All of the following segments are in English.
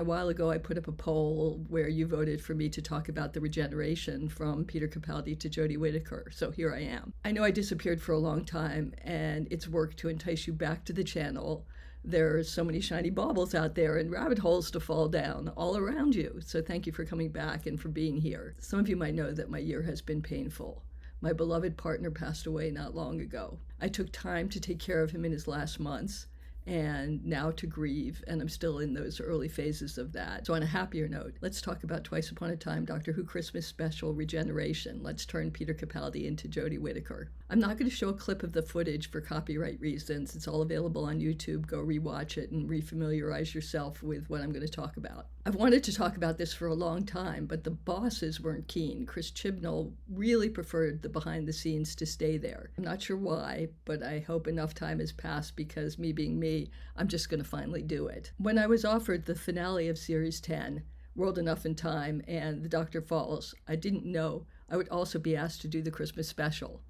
A while ago, I put up a poll where you voted for me to talk about the regeneration from Peter Capaldi to Jodie Whittaker, so here I am. I know I disappeared for a long time, and it's work to entice you back to the channel. There's so many shiny baubles out there and rabbit holes to fall down all around you, so thank you for coming back and for being here. Some of you might know that my year has been painful. My beloved partner passed away not long ago. I took time to take care of him in his last months, and now to grieve, and I'm still in those early phases of that. So on a happier note, let's talk about Twice Upon a Time Doctor Who Christmas Special Regeneration. Let's turn Peter Capaldi into Jodie Whittaker. I'm not going to show a clip of the footage for copyright reasons. It's all available on YouTube. Go rewatch it and refamiliarize yourself with what I'm going to talk about. I've wanted to talk about this for a long time, but the bosses weren't keen. Chris Chibnall really preferred the behind the scenes to stay there. I'm not sure why, but I hope enough time has passed because me being me, I'm just going to finally do it. When I was offered the finale of Series 10, World Enough in Time, and The Doctor Falls, I didn't know I would also be asked to do the Christmas special.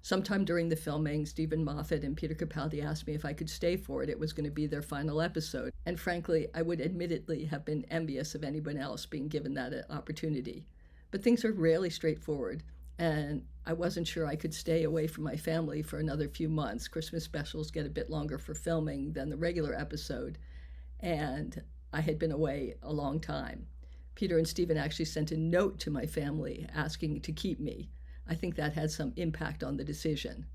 Sometime during the filming, Stephen Moffat and Peter Capaldi asked me if I could stay for it. It was going to be their final episode. And frankly, I would admittedly have been envious of anyone else being given that opportunity. But things are rarely straightforward, and I wasn't sure I could stay away from my family for another few months. Christmas specials get a bit longer for filming than the regular episode, and I had been away a long time. Peter and Stephen actually sent a note to my family asking to keep me. I think that had some impact on the decision.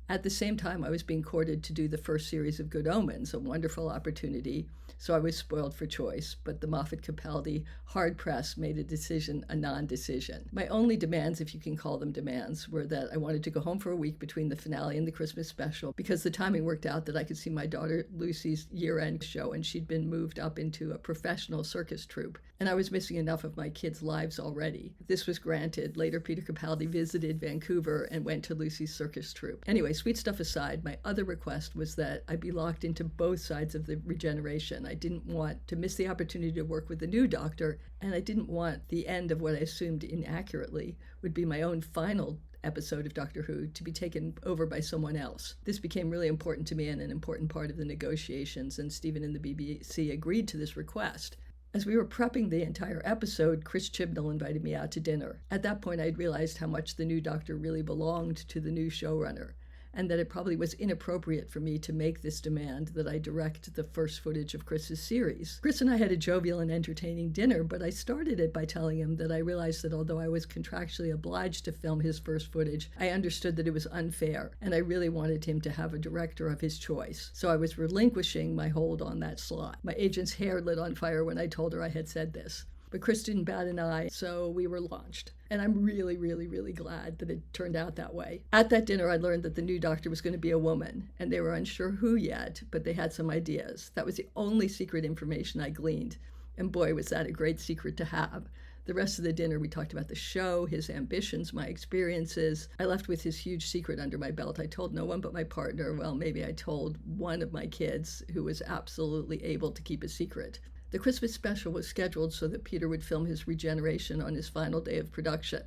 At the same time, I was being courted to do the first series of Good Omens, a wonderful opportunity, so I was spoiled for choice, but the Moffat-Capaldi hard press made a decision a non-decision. My only demands, if you can call them demands, were that I wanted to go home for a week between the finale and the Christmas special because the timing worked out that I could see my daughter Lucy's year-end show, and she'd been moved up into a professional circus troupe, and I was missing enough of my kids' lives already. This was granted. Later, Peter Capaldi visited Vancouver and went to Lucy's circus troupe. Anyway, sweet stuff aside, my other request was that I be locked into both sides of the regeneration. I didn't want to miss the opportunity to work with the new Doctor, and I didn't want the end of what I assumed inaccurately would be my own final episode of Doctor Who to be taken over by someone else. This became really important to me and an important part of the negotiations, and Stephen and the BBC agreed to this request. As we were prepping the entire episode, Chris Chibnall invited me out to dinner. At that point, I'd realized how much the new Doctor really belonged to the new showrunner, and that it probably was inappropriate for me to make this demand that I direct the first footage of Chris's series. Chris and I had a jovial and entertaining dinner, but I started it by telling him that I realized that although I was contractually obliged to film his first footage, I understood that it was unfair, and I really wanted him to have a director of his choice. So I was relinquishing my hold on that slot. My agent's hair lit on fire when I told her I had said this. But Chris didn't bat an eye, so we were launched. And I'm really, really, really glad that it turned out that way. At that dinner, I learned that the new Doctor was going to be a woman, and they were unsure who yet, but they had some ideas. That was the only secret information I gleaned. And boy, was that a great secret to have. The rest of the dinner, we talked about the show, his ambitions, my experiences. I left with his huge secret under my belt. I told no one but my partner. Well, maybe I told one of my kids, who was absolutely able to keep a secret. The Christmas special was scheduled so that Peter would film his regeneration on his final day of production.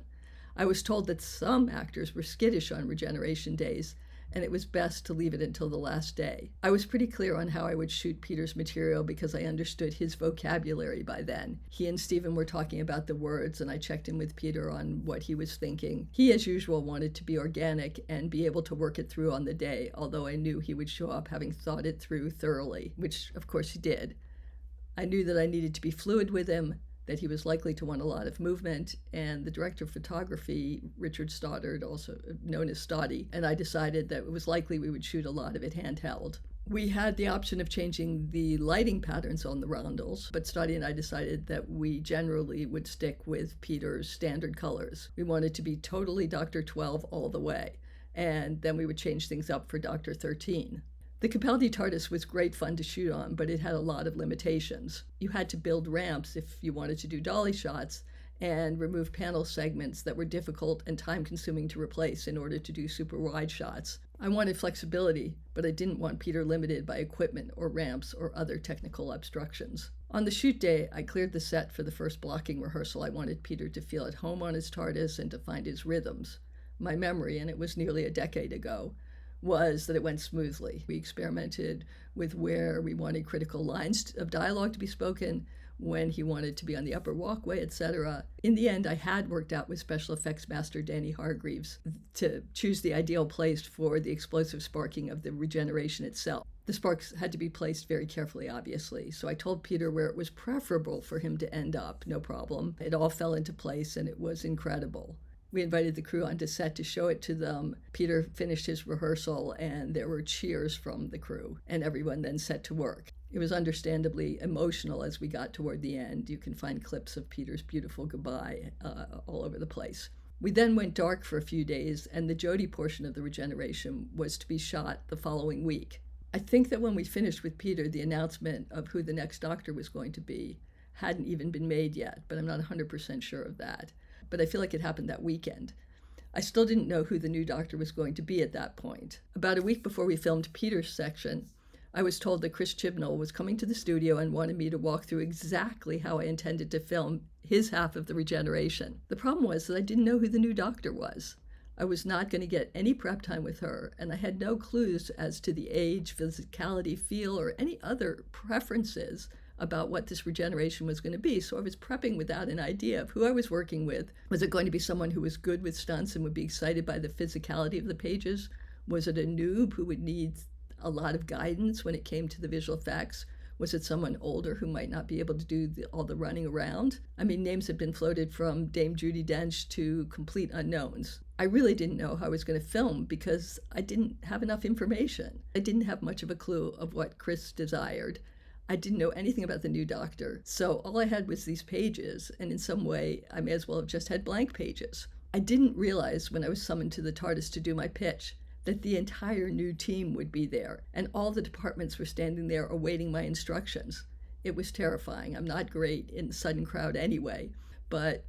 I was told that some actors were skittish on regeneration days, and it was best to leave it until the last day. I was pretty clear on how I would shoot Peter's material because I understood his vocabulary by then. He and Stephen were talking about the words, and I checked in with Peter on what he was thinking. He, as usual, wanted to be organic and be able to work it through on the day, although I knew he would show up having thought it through thoroughly, which of course he did. I knew that I needed to be fluid with him, that he was likely to want a lot of movement, and the director of photography, Richard Stoddard, also known as Stoddy, and I decided that it was likely we would shoot a lot of it handheld. We had the option of changing the lighting patterns on the roundels, but Stoddy and I decided that we generally would stick with Peter's standard colors. We wanted to be totally Dr. 12 all the way, and then we would change things up for Dr. 13. The Capaldi TARDIS was great fun to shoot on, but it had a lot of limitations. You had to build ramps if you wanted to do dolly shots, and remove panel segments that were difficult and time-consuming to replace in order to do super wide shots. I wanted flexibility, but I didn't want Peter limited by equipment or ramps or other technical obstructions. On the shoot day, I cleared the set for the first blocking rehearsal. I wanted Peter to feel at home on his TARDIS and to find his rhythms. My memory, and it was nearly a decade ago, was that it went smoothly. We experimented with where we wanted critical lines of dialogue to be spoken, when he wanted to be on the upper walkway, etc. In the end, I had worked out with special effects master Danny Hargreaves to choose the ideal place for the explosive sparking of the regeneration itself. The sparks had to be placed very carefully, obviously, so I told Peter where it was preferable for him to end up, no problem. It all fell into place and it was incredible. We invited the crew onto set to show it to them. Peter finished his rehearsal and there were cheers from the crew, and everyone then set to work. It was understandably emotional as we got toward the end. You can find clips of Peter's beautiful goodbye all over the place. We then went dark for a few days, and the Jodie portion of the regeneration was to be shot the following week. I think that when we finished with Peter, the announcement of who the next Doctor was going to be hadn't even been made yet, but I'm not 100% sure of that. But I feel like it happened that weekend. I still didn't know who the new Doctor was going to be at that point. About a week before we filmed Peter's section, I was told that Chris Chibnall was coming to the studio and wanted me to walk through exactly how I intended to film his half of the regeneration. The problem was that I didn't know who the new Doctor was. I was not going to get any prep time with her, and I had no clues as to the age, physicality, feel, or any other preferences about what this regeneration was going to be. So I was prepping without an idea of who I was working with. Was it going to be someone who was good with stunts and would be excited by the physicality of the pages? Was it a noob who would need a lot of guidance when it came to the visual effects? Was it someone older who might not be able to do all the running around? I mean, names had been floated from Dame Judi Dench to complete unknowns. I really didn't know how I was going to film because I didn't have enough information. I didn't have much of a clue of what Chris desired. I didn't know anything about the new Doctor. So all I had was these pages, and in some way, I may as well have just had blank pages. I didn't realize when I was summoned to the TARDIS to do my pitch that the entire new team would be there, and all the departments were standing there awaiting my instructions. It was terrifying. I'm not great in the sudden crowd anyway, but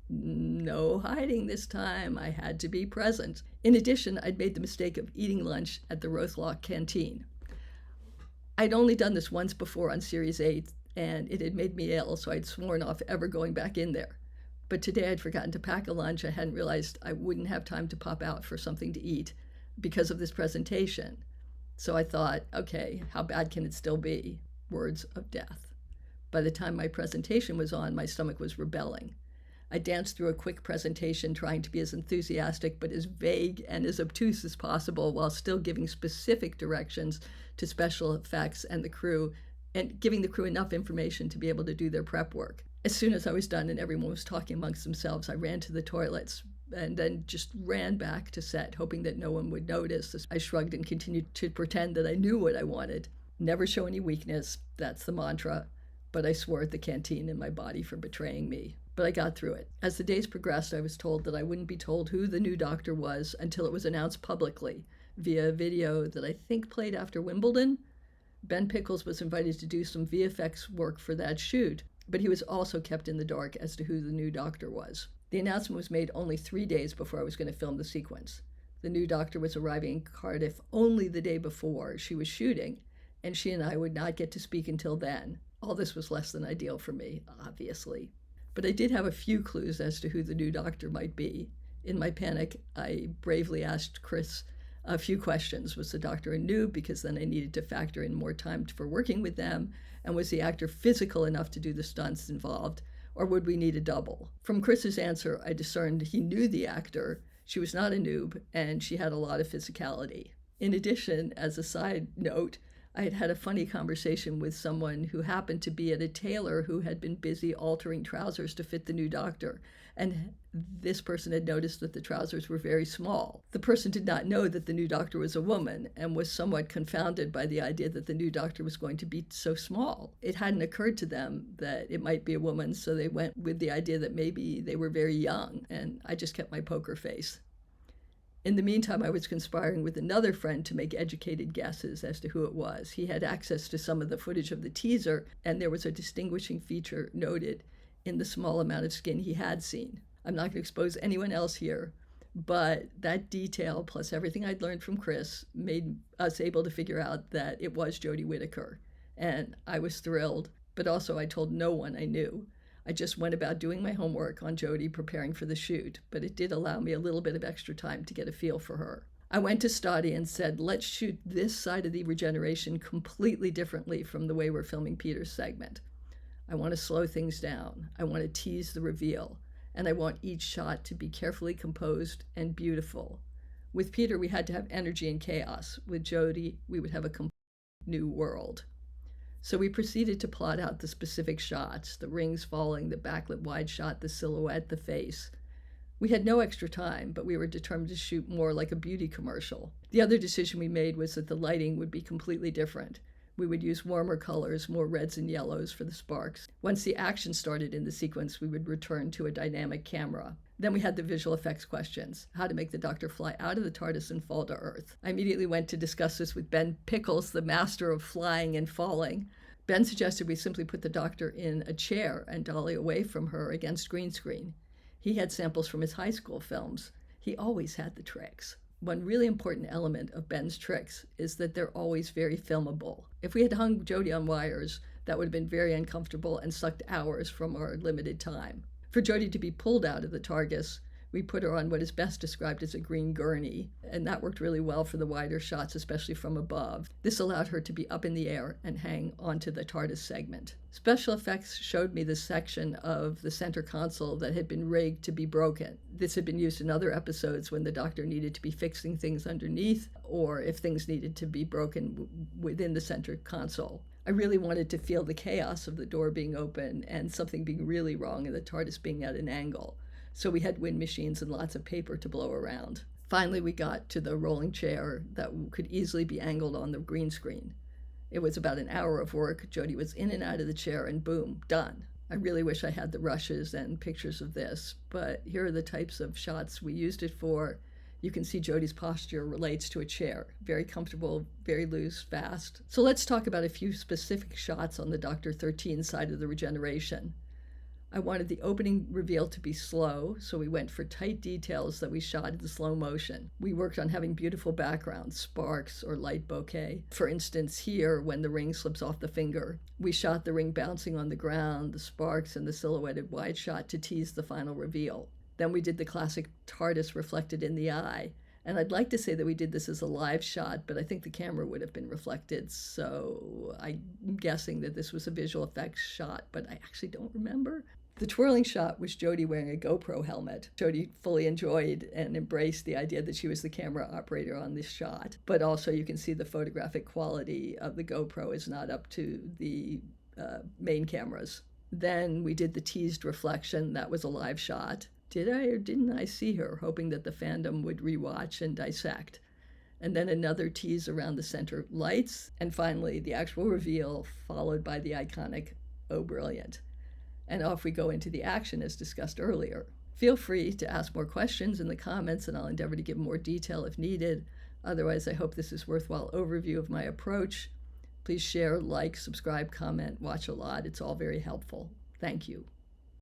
no hiding this time. I had to be present. In addition, I'd made the mistake of eating lunch at the Rothlock canteen. I'd only done this once before on Series 8, and it had made me ill, so I'd sworn off ever going back in there. But today I'd forgotten to pack a lunch. I hadn't realized I wouldn't have time to pop out for something to eat because of this presentation. So I thought, okay, how bad can it still be? Words of death. By the time my presentation was on, my stomach was rebelling. I danced through a quick presentation trying to be as enthusiastic but as vague and as obtuse as possible while still giving specific directions to special effects and the crew, and giving the crew enough information to be able to do their prep work. As soon as I was done and everyone was talking amongst themselves, I ran to the toilets and then just ran back to set, hoping that no one would notice. I shrugged and continued to pretend that I knew what I wanted. Never show any weakness, that's the mantra, but I swore at the canteen and my body for betraying me. But I got through it. As the days progressed, I was told that I wouldn't be told who the new Doctor was until it was announced publicly via a video that I think played after Wimbledon. Ben Pickles was invited to do some VFX work for that shoot, but he was also kept in the dark as to who the new Doctor was. The announcement was made only 3 days before I was going to film the sequence. The new Doctor was arriving in Cardiff only the day before she was shooting, and she and I would not get to speak until then. All this was less than ideal for me, obviously. But I did have a few clues as to who the new Doctor might be. In my panic, I bravely asked Chris a few questions. Was the Doctor a noob? Because then I needed to factor in more time for working with them. And was the actor physical enough to do the stunts involved? Or would we need a double? From Chris's answer, I discerned he knew the actor, she was not a noob, and she had a lot of physicality. In addition, as a side note, I had had a funny conversation with someone who happened to be at a tailor who had been busy altering trousers to fit the new Doctor, and this person had noticed that the trousers were very small. The person did not know that the new Doctor was a woman and was somewhat confounded by the idea that the new Doctor was going to be so small. It hadn't occurred to them that it might be a woman, so they went with the idea that maybe they were very young, and I just kept my poker face. In the meantime, I was conspiring with another friend to make educated guesses as to who it was. He had access to some of the footage of the teaser, and there was a distinguishing feature noted in the small amount of skin he had seen. I'm not going to expose anyone else here, but that detail, plus everything I'd learned from Chris, made us able to figure out that it was Jodie Whittaker. And I was thrilled, but also I told no one I knew. I just went about doing my homework on Jodie, preparing for the shoot, but it did allow me a little bit of extra time to get a feel for her. I went to Stoddy and said, let's shoot this side of the regeneration completely differently from the way we're filming Peter's segment. I want to slow things down. I want to tease the reveal. And I want each shot to be carefully composed and beautiful. With Peter, we had to have energy and chaos. With Jodie, we would have a complete new world. So we proceeded to plot out the specific shots, the rings falling, the backlit wide shot, the silhouette, the face. We had no extra time, but we were determined to shoot more like a beauty commercial. The other decision we made was that the lighting would be completely different. We would use warmer colors, more reds and yellows for the sparks. Once the action started in the sequence, we would return to a dynamic camera. Then we had the visual effects questions, how to make the Doctor fly out of the TARDIS and fall to Earth. I immediately went to discuss this with Ben Pickles, the master of flying and falling. Ben suggested we simply put the Doctor in a chair and dolly away from her against green screen. He had samples from his high school films. He always had the tricks. One really important element of Ben's tricks is that they're always very filmable. If we had hung Jodie on wires, that would have been very uncomfortable and sucked hours from our limited time. For Jodie to be pulled out of the TARDIS, we put her on what is best described as a green gurney, and that worked really well for the wider shots, especially from above. This allowed her to be up in the air and hang onto the TARDIS segment. Special effects showed me the section of the center console that had been rigged to be broken. This had been used in other episodes when the Doctor needed to be fixing things underneath, or if things needed to be broken within the center console. I really wanted to feel the chaos of the door being open and something being really wrong and the TARDIS being at an angle. So we had wind machines and lots of paper to blow around. Finally, we got to the rolling chair that could easily be angled on the green screen. It was about an hour of work. Jodie was in and out of the chair and boom, done. I really wish I had the rushes and pictures of this, but here are the types of shots we used it for. You can see Jodie's posture relates to a chair. Very comfortable, very loose, fast. So let's talk about a few specific shots on the Dr. 13 side of the regeneration. I wanted the opening reveal to be slow, so we went for tight details that we shot in slow motion. We worked on having beautiful backgrounds, sparks or light bokeh. For instance, here, when the ring slips off the finger, we shot the ring bouncing on the ground, the sparks, and the silhouetted wide shot to tease the final reveal. Then we did the classic TARDIS reflected in the eye. And I'd like to say that we did this as a live shot, but I think the camera would have been reflected, so I'm guessing that this was a visual effects shot, but I actually don't remember. The twirling shot was Jodie wearing a GoPro helmet. Jodie fully enjoyed and embraced the idea that she was the camera operator on this shot, but also you can see the photographic quality of the GoPro is not up to the main cameras. Then we did the teased reflection. That was a live shot. Did I or didn't I see her, hoping that the fandom would rewatch and dissect? And then another tease around the center lights, and finally the actual reveal, followed by the iconic "Oh, brilliant." And off we go into the action as discussed earlier. Feel free to ask more questions in the comments and I'll endeavor to give more detail if needed. Otherwise, I hope this is a worthwhile overview of my approach. Please share, like, subscribe, comment, watch a lot. It's all very helpful. Thank you.